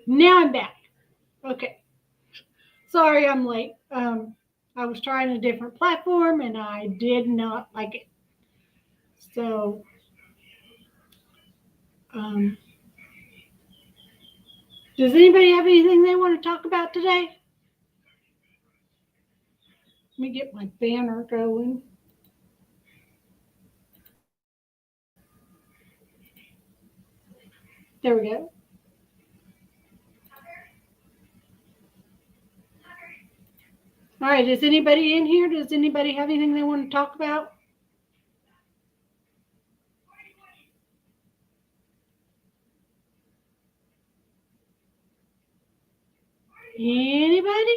Now I'm back. Okay. Sorry I'm late. I was trying a different platform and I did not like it. So, um, does anybody have anything they want to talk about today? Let me get my banner going. There we go. All right. Is anybody in here? Does anybody have anything they want to talk about? Anybody?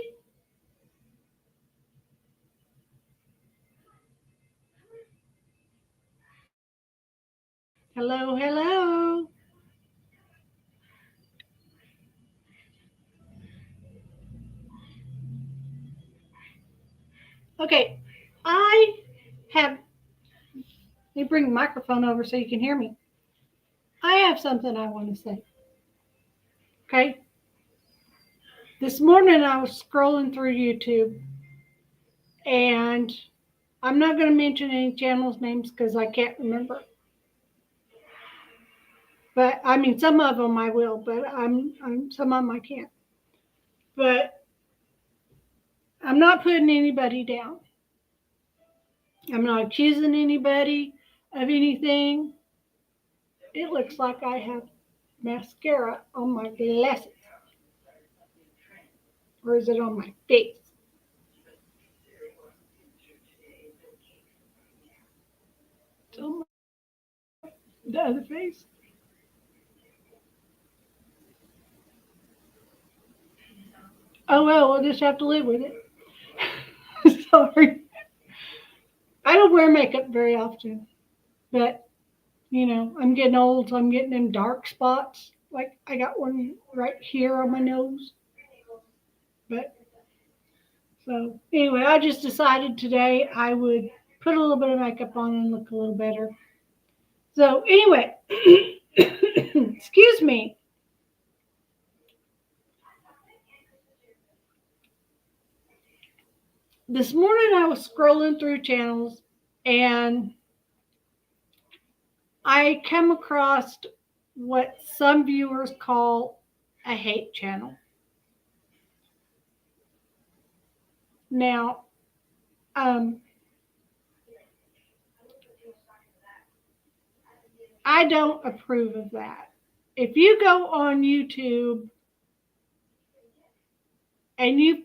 Hello, hello. Okay. I have, let me bring the microphone over so you can hear me. I have something I want to say. Okay. This morning I was scrolling through YouTube and I'm not going to mention any channels' names because I can't remember. But I mean, some of them I will, but some of them I can't. But I'm not putting anybody down. I'm not accusing anybody of anything. It looks like I have mascara on my glasses. Or is it on my face? It's on the other face. Oh well, we'll just have to live with it. Sorry. I don't wear makeup very often, but I'm getting old, so I'm getting them dark spots. Like I got one right here on my nose. But so anyway, I just decided today I would put a little bit of makeup on and look a little better. So anyway, excuse me. This morning I was scrolling through channels and I come across what some viewers call a hate channel. Now, um, I don't approve of that. If you go on YouTube and you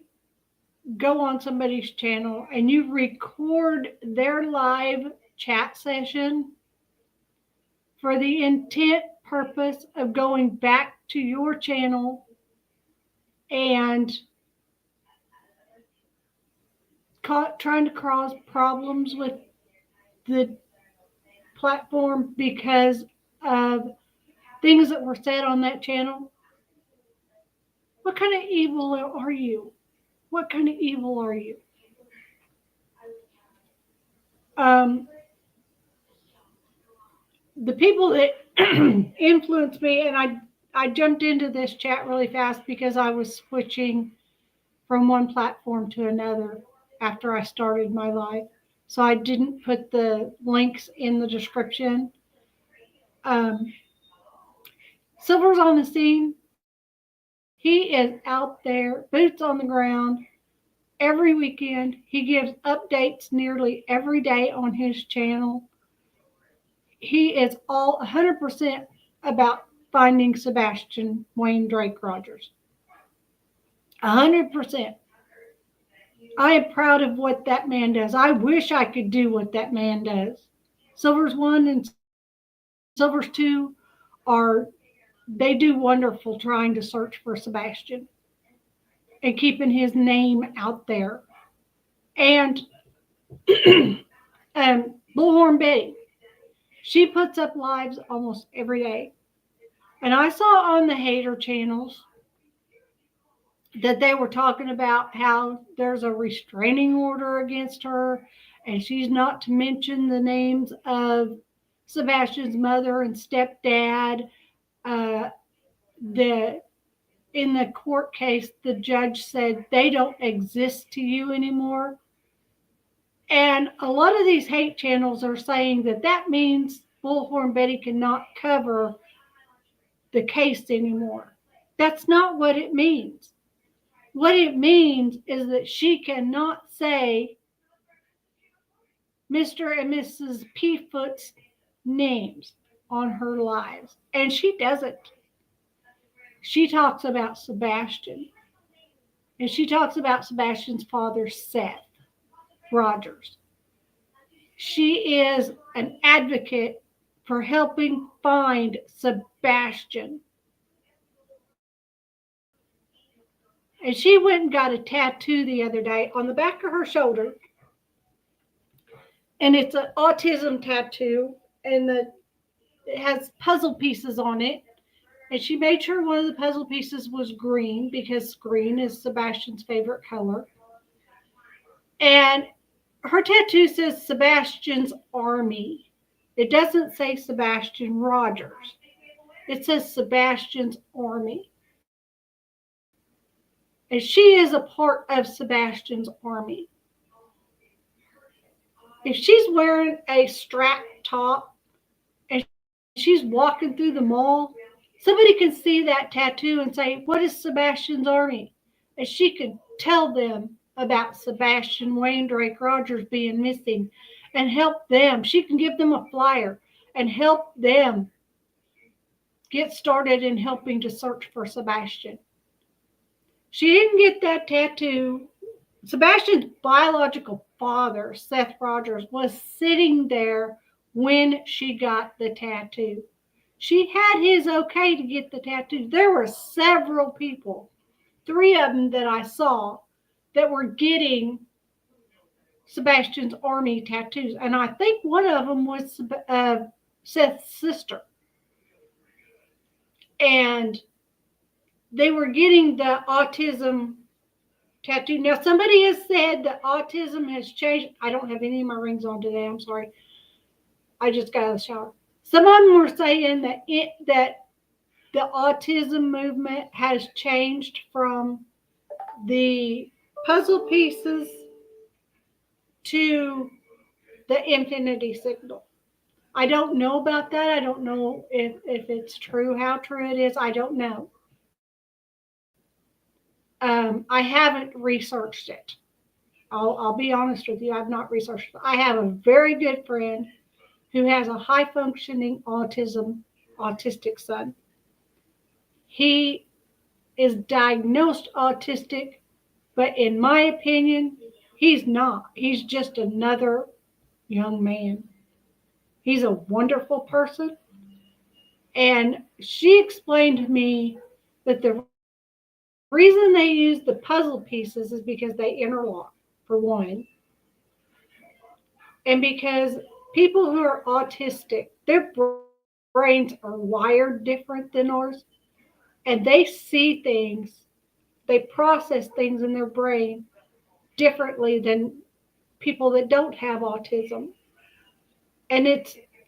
go on somebody's channel and you record their live chat session for the intent purpose of going back to your channel and trying to cause problems with the platform because of things that were said on that channel, what kind of evil are you? What kind of evil are you? Um, the people that influenced me, and I jumped into this chat really fast because I was switching from one platform to another after I started my live. So I didn't put the links in the description. Um, Silver's on the scene. He is out there, boots on the ground, every weekend. He gives updates nearly every day on his channel. He is all 100% about finding Sebastian Wayne Drake Rogers. 100%. I am proud of what that man does. I wish I could do what that man does. Silver's 1 and Silver's 2 are, they do wonderful trying to search for Sebastian and keeping his name out there. And Bullhorn Betty, she puts up lives almost every day. And I saw on the hater channels that they were talking about how there's a restraining order against her and she's not to mention the names of Sebastian's mother and stepdad. Uh, the in the court case, the judge said they don't exist to you anymore. And a lot of these hate channels are saying that that means Bullhorn Betty cannot cover the case anymore. That's not what it means. What it means is that she cannot say Mr. and Mrs. Peafoot's names on her lives. And she doesn't. She talks about Sebastian. And she talks about Sebastian's father, Seth Rogers. She is an advocate for helping find Sebastian. And she went and got a tattoo the other day on the back of her shoulder. And it's an autism tattoo. And it has puzzle pieces on it. And she made sure one of the puzzle pieces was green because green is Sebastian's favorite color. And her tattoo says Sebastian's Army. It doesn't say Sebastian Rogers. It says Sebastian's Army. And she is a part of Sebastian's Army. If she's wearing a strap top and she's walking through the mall, somebody can see that tattoo and say, what is Sebastian's Army? And she can tell them about Sebastian Wayne Drake Rogers being missing and help them. She can give them a flyer and help them get started in helping to search for Sebastian. She didn't get that tattoo. Sebastian's biological father, Seth Rogers, was sitting there when she got the tattoo. She had his okay to get the tattoo. There were several people, 3 of them that I saw, that were getting Sebastian's Army tattoos. And I think one of them was Seth's sister. And they were getting the autism tattoo. Now, somebody has said that autism has changed. I don't have any of my rings on today. I'm sorry. I just got out of the shower. Some of them were saying that the autism movement has changed from the puzzle pieces to the infinity signal. I don't know about that. I don't know if it's true, how true it is. I don't know. I haven't researched it. I'll be honest with you. I've not researched it. I have a very good friend who has a high-functioning autistic son. He is diagnosed autistic, but in my opinion, he's not. He's just another young man. He's a wonderful person. And she explained to me that the reason they use the puzzle pieces is because they interlock, for one. And because people who are autistic, their brains are wired different than ours. And they see things, they process things in their brain differently than people that don't have autism. And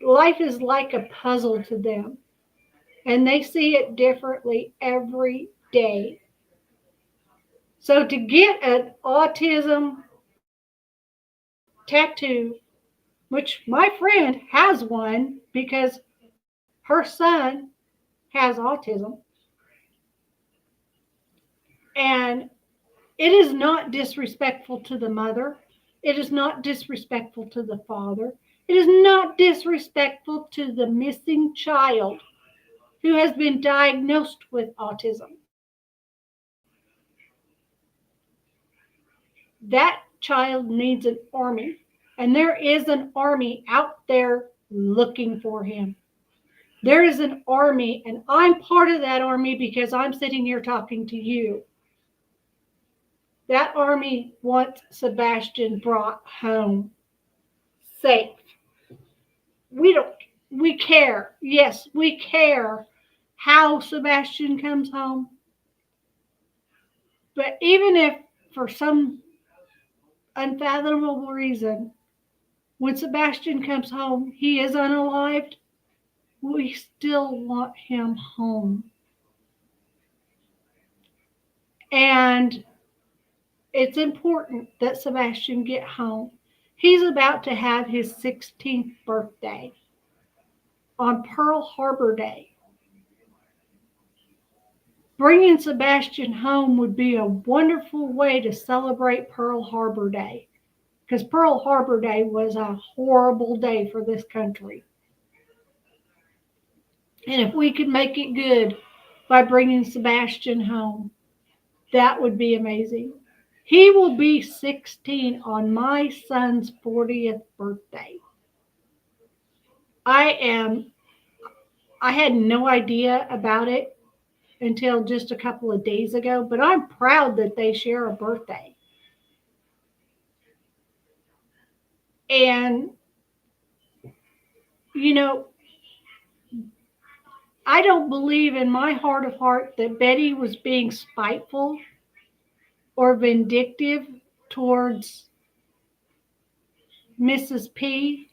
life is like a puzzle to them. And they see it differently every day. So to get an autism tattoo, which my friend has one because her son has autism, and it is not disrespectful to the mother. It is not disrespectful to the father. It is not disrespectful to the missing child who has been diagnosed with autism. That child needs an army, and there is an army out there looking for him. There is an army, and I'm part of that army because I'm sitting here talking to you. That army wants Sebastian brought home safe. We care. Yes, we care how Sebastian comes home. But even if for some unfathomable reason, when Sebastian comes home, he is unalived, we still want him home. And it's important that Sebastian get home. He's about to have his 16th birthday on Pearl Harbor Day. Bringing Sebastian home would be a wonderful way to celebrate Pearl Harbor Day, because Pearl Harbor Day was a horrible day for this country. And if we could make it good by bringing Sebastian home, that would be amazing. He will be 16 on my son's 40th birthday. I had no idea about it until just a couple of days ago, but I'm proud that they share a birthday. And, you know, I don't believe in my heart of heart that Betty was being spiteful or vindictive towards Mrs. P,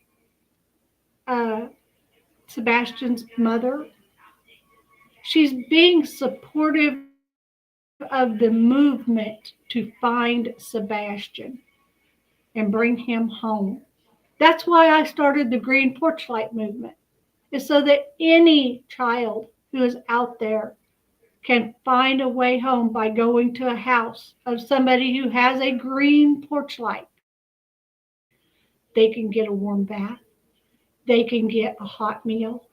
uh, Sebastian's mother. She's being supportive of the movement to find Sebastian and bring him home. That's why I started the Green Porch Light movement, is so that any child who is out there can find a way home by going to a house of somebody who has a green porch light. They can get a warm bath, they can get a hot meal,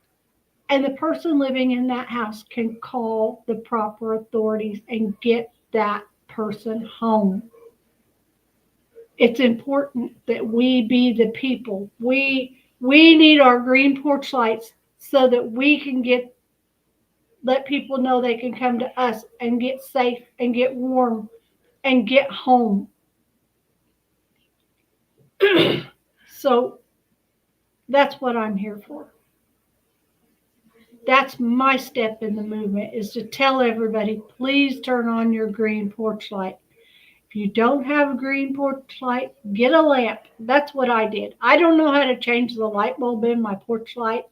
and the person living in that house can call the proper authorities and get that person home. It's important that we be the people. We need our green porch lights so that we can let people know they can come to us and get safe and get warm and get home. So that's what I'm here for. That's my step in the movement, is to tell everybody, please turn on your green porch light. If you don't have a green porch light, get a lamp. That's what I did. I don't know how to change the light bulb in my porch light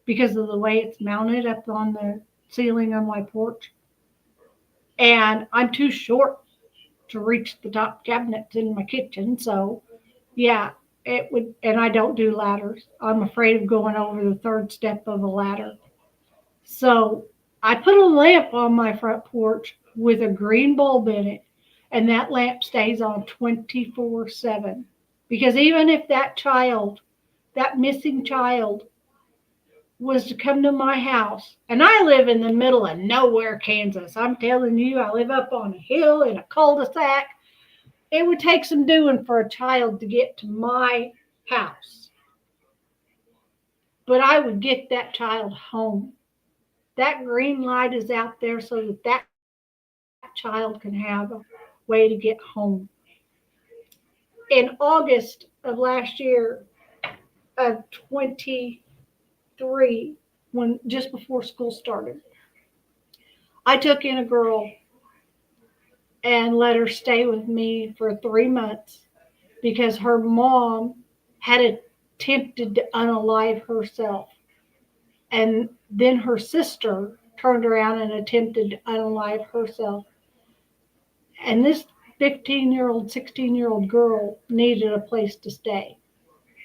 because of the way it's mounted up on the ceiling on my porch. And I'm too short to reach the top cabinets in my kitchen. So, yeah, it would, and I don't do ladders. I'm afraid of going over the third step of a ladder. So I put a lamp on my front porch with a green bulb in it, and that lamp stays on 24/7. Because even if that missing child, was to come to my house, and I live in the middle of nowhere, Kansas. I'm telling you, I live up on a hill in a cul-de-sac. It would take some doing for a child to get to my house. But I would get that child home. That green light is out there so that child can have a way to get home. In August of last year, of 23, when just before school started, I took in a girl and let her stay with me for 3 months because her mom had attempted to unalive herself. And then her sister turned around and attempted to unalive herself. And this 15-year-old, 16-year-old girl needed a place to stay.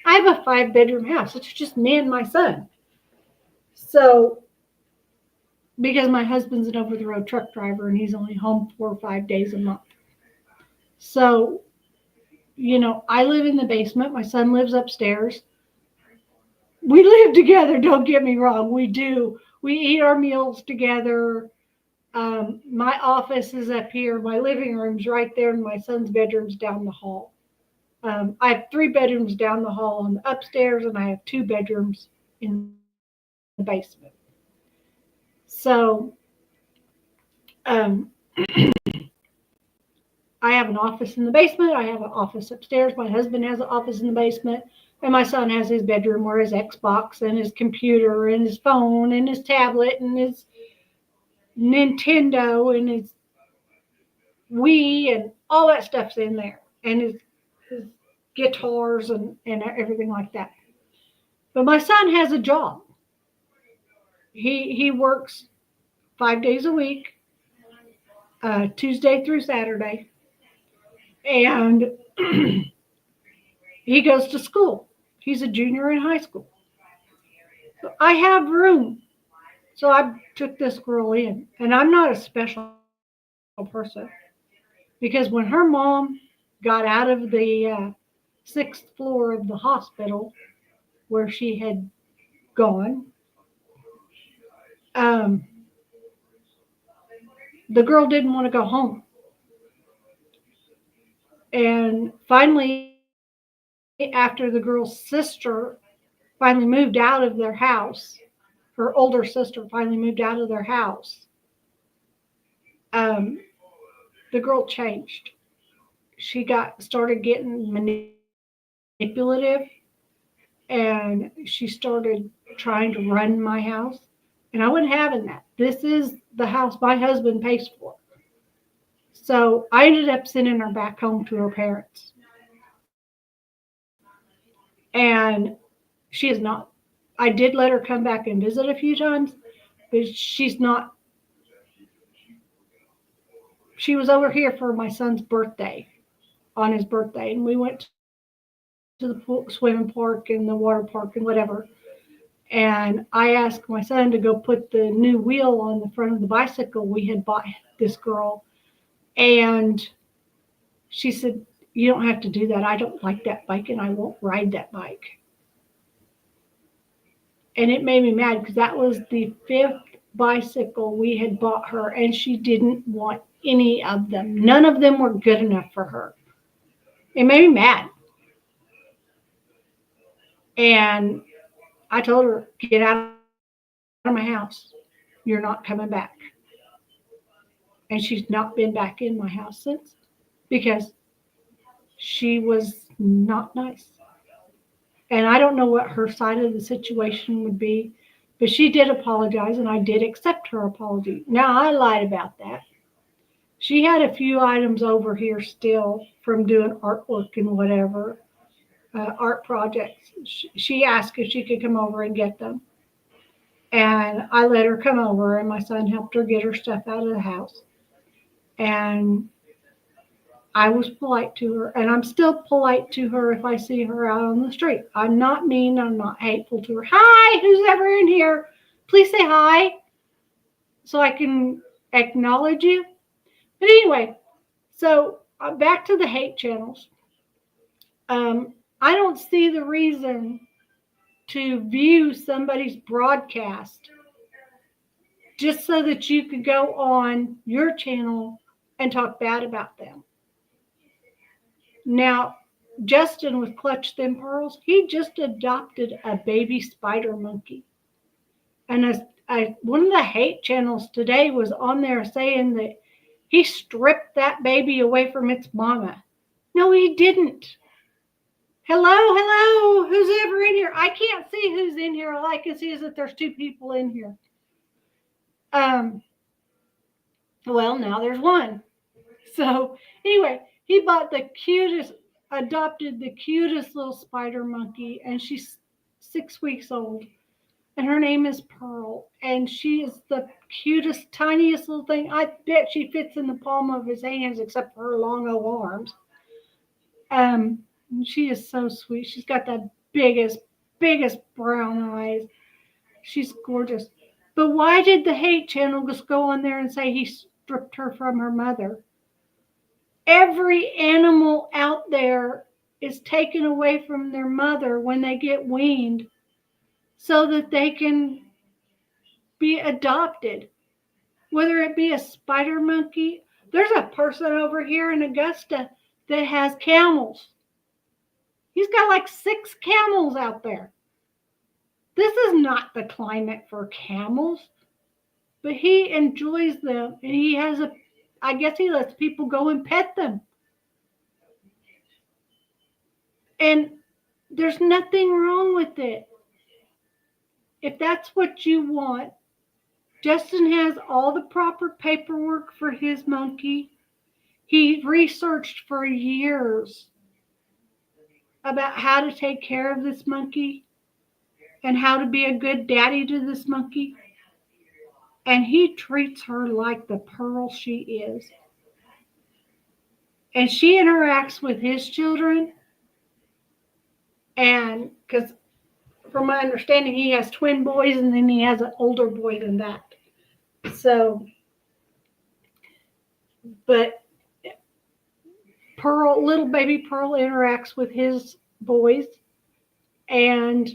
I have a 5-bedroom house. It's just me and my son. So, because my husband's an over-the-road truck driver and he's only home 4 or 5 days a month. So, I live in the basement. My son lives upstairs. We live together, don't get me wrong. We do. We eat our meals together. My office is up here. My living room's right there, and my son's bedroom's down the hall. I have 3 bedrooms down the hall on the upstairs, and I have 2 bedrooms in the basement. So, I have an office in the basement. I have an office upstairs. My husband has an office in the basement. And my son has his bedroom where his Xbox and his computer and his phone and his tablet and his Nintendo and his Wii and all that stuff's in there. And his guitars and everything like that. But my son has a job. He works 5 days a week. Tuesday through Saturday. And he goes to school. He's a junior in high school. So I have room. So I took this girl in. And I'm not a special person. Because when her mom got out of the sixth floor of the hospital where she had gone, the girl didn't want to go home. And finally, after the girl's sister finally moved out of their house, her older sister finally moved out of their house, the girl changed. She started getting manipulative, and she started trying to run my house. And I wasn't having that. This is the house my husband pays for. So I ended up sending her back home to her parents. And she is not. I did let her come back and visit a few times, but she's not. She was over here for my son's birthday, on his birthday, and we went to the pool, swimming park and the water park and whatever. And I asked my son to go put the new wheel on the front of the bicycle we had bought this girl. And she said, "You don't have to do that. I don't like that bike and I won't ride that bike." And it made me mad because that was the fifth bicycle we had bought her, and she didn't want any of them. None of them were good enough for her. It made me mad. And I told her, "Get out of my house. You're not coming back." And she's not been back in my house since because she was not nice. And I don't know what her side of the situation would be, but she did apologize, and I did accept her apology. Now, I lied about that. She had a few items over here still from doing artwork and whatever, art projects. She asked if she could come over and get them. And I let her come over, and my son helped her get her stuff out of the house. And I was polite to her, and I'm still polite to her if I see her out on the street. I'm not mean. I'm not hateful to her. "Hi, who's ever in here? Please say hi so I can acknowledge you." But anyway, so back to the hate channels. I don't see the reason to view somebody's broadcast just so that you could go on your channel and talk bad about them. Now, Justin with Clutch Them Pearls, he just adopted a baby spider monkey. And one of the hate channels today was on there saying that he stripped that baby away from its mama. No, he didn't. Hello, who's ever in here? I can't see who's in here. All I can see is that there's two people in here. Well, now there's one. So anyway, he adopted the cutest little spider monkey, and she's 6 weeks old. And her name is Pearl, and she is the cutest, tiniest little thing. I bet she fits in the palm of his hands, except for her long old arms. She is so sweet. She's got the biggest brown eyes. She's gorgeous. But why did the hate channel just go on there and say he stripped her from her mother? Every animal out there is taken away from their mother when they get weaned so that they can be adopted. Whether it be a spider monkey, there's a person over here in Augusta that has camels. He's got like 6 camels out there. This is not the climate for camels, but he enjoys them, and I guess he lets people go and pet them. And there's nothing wrong with it. If that's what you want, Justin has all the proper paperwork for his monkey. He researched for years about how to take care of this monkey and how to be a good daddy to this monkey. And he treats her like the pearl she is. And she interacts with his children. And because from my understanding, he has twin boys and then he has an older boy than that. So, but Pearl, little baby Pearl interacts with his boys, and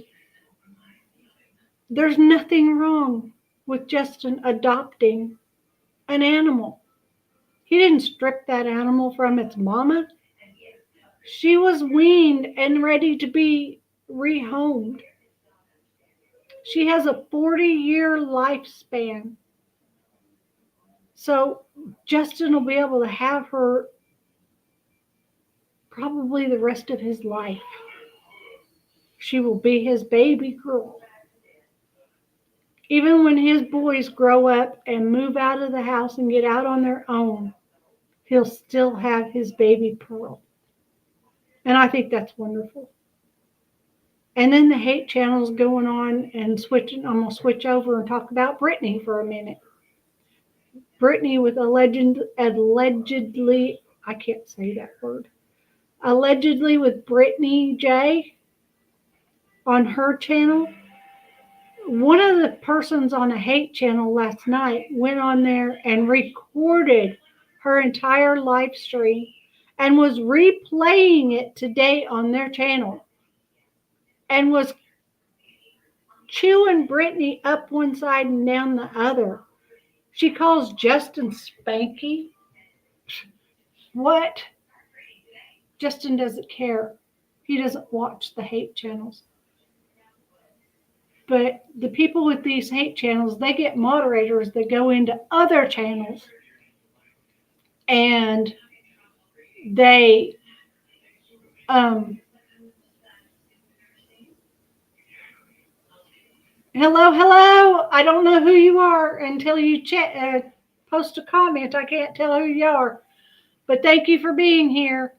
there's nothing wrong with Justin adopting an animal. He didn't strip that animal from its mama. She was weaned and ready to be rehomed. She has a 40-year lifespan. So Justin will be able to have her probably the rest of his life. She will be his baby girl. Even when his boys grow up and move out of the house and get out on their own, he'll still have his baby Pearl. And I think that's wonderful. And then the hate channels going on and switching. I'm going to switch over and talk about Brittany for a minute. Brittany with allegedly, I can't say that word, allegedly with Brittany J on her channel. One of the persons on a hate channel last night went on there and recorded her entire live stream and was replaying it today on their channel and was chewing Brittany up one side and down the other. She calls Justin Spanky. What? Justin doesn't care. He doesn't watch the hate channels. But the people with these hate channels, they get moderators that go into other channels and they hello. I don't know who you are until you post a comment. I can't tell who you are. But thank you for being here.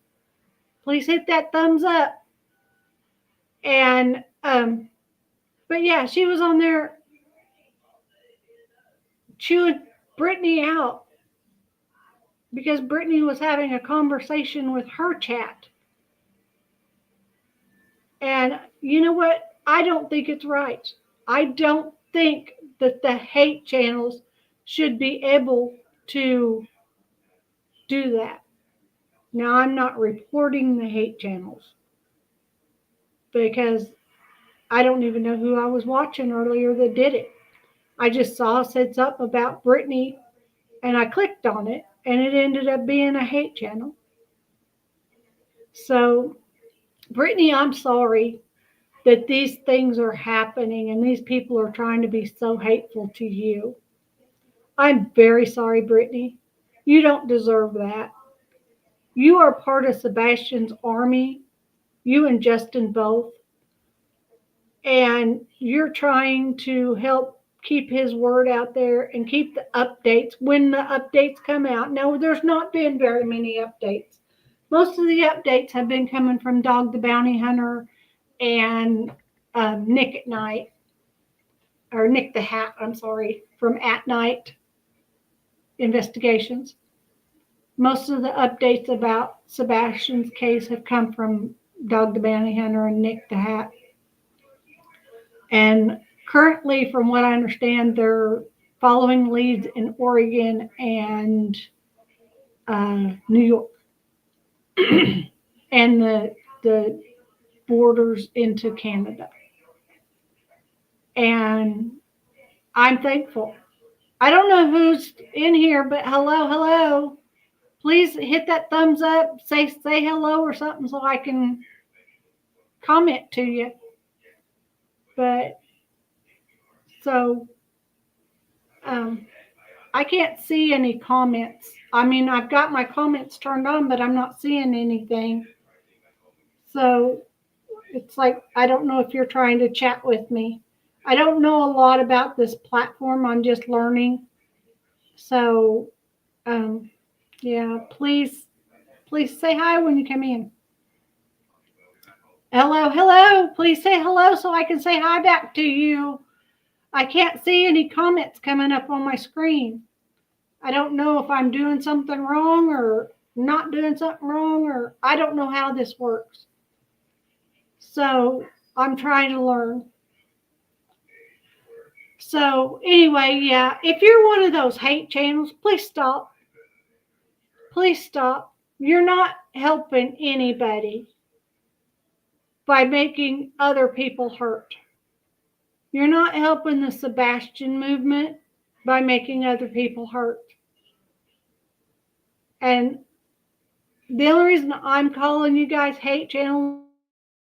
Please hit that thumbs up. And but yeah, she was on there chewing Brittany out because Brittany was having a conversation with her chat. And you know what? I don't think it's right. I don't think that the hate channels should be able to do that. Now, I'm not reporting the hate channels because I don't even know who I was watching earlier that did it. I just saw it said something about Brittany and I clicked on it and it ended up being a hate channel. So, Brittany, I'm sorry that these things are happening and these people are trying to be so hateful to you. I'm very sorry, Brittany. You don't deserve that. You are part of Sebastian's army, you and Justin both, and you're trying to help keep his word out there and keep the updates when the updates come out. Now, there's not been very many updates. Most of the updates have been coming from Dog the Bounty Hunter and Nick at Night, or Nick the Hat, I'm sorry, from At Night Investigations. Most of the updates about Sebastian's case have come from Dog the Bounty Hunter and Nick the Hat. And currently, from what I understand, they're following leads in Oregon and New York and the borders into Canada. And I'm thankful. I don't know who's in here, but hello. Please hit that thumbs up, say hello or something so I can comment to you. But so I can't see any comments. I mean, I've got my comments turned on, but I'm not seeing anything. So it's like, I don't know if you're trying to chat with me. I don't know a lot about this platform. I'm just learning. So, yeah, please say hi when you come in. Hello. Please say hello so I can say hi back to you. I can't see any comments coming up on my screen. I don't know if I'm doing something wrong or not doing something wrong, or I don't know how this works. So I'm trying to learn. So anyway, yeah, if you're one of those hate channels, please stop. Please stop. You're not helping anybody by making other people hurt. You're not helping the Sebastian movement by making other people hurt. And the only reason I'm calling you guys hate channels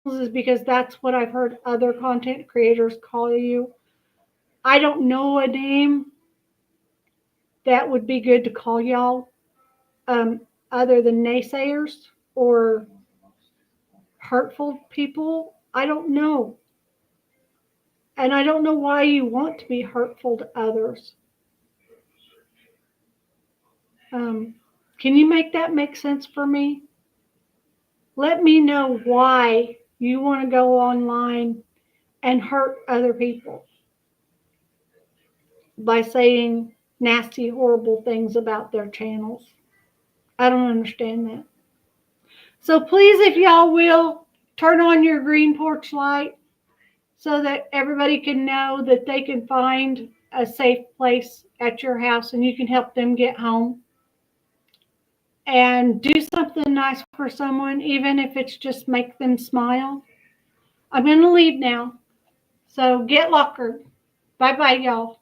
is because that's what I've heard other content creators call you. I don't know a name that would be good to call y'all other than naysayers or hurtful people. I don't know. And I don't know why you want to be hurtful to others. Can you make that make sense for me? Let me know why you want to go online and hurt other people by saying nasty, horrible things about their channels. I don't understand that. So please, if y'all will, turn on your green porch light so that everybody can know that they can find a safe place at your house and you can help them get home. And do something nice for someone, even if it's just make them smile. I'm going to leave now. So get lockered. Bye-bye, y'all.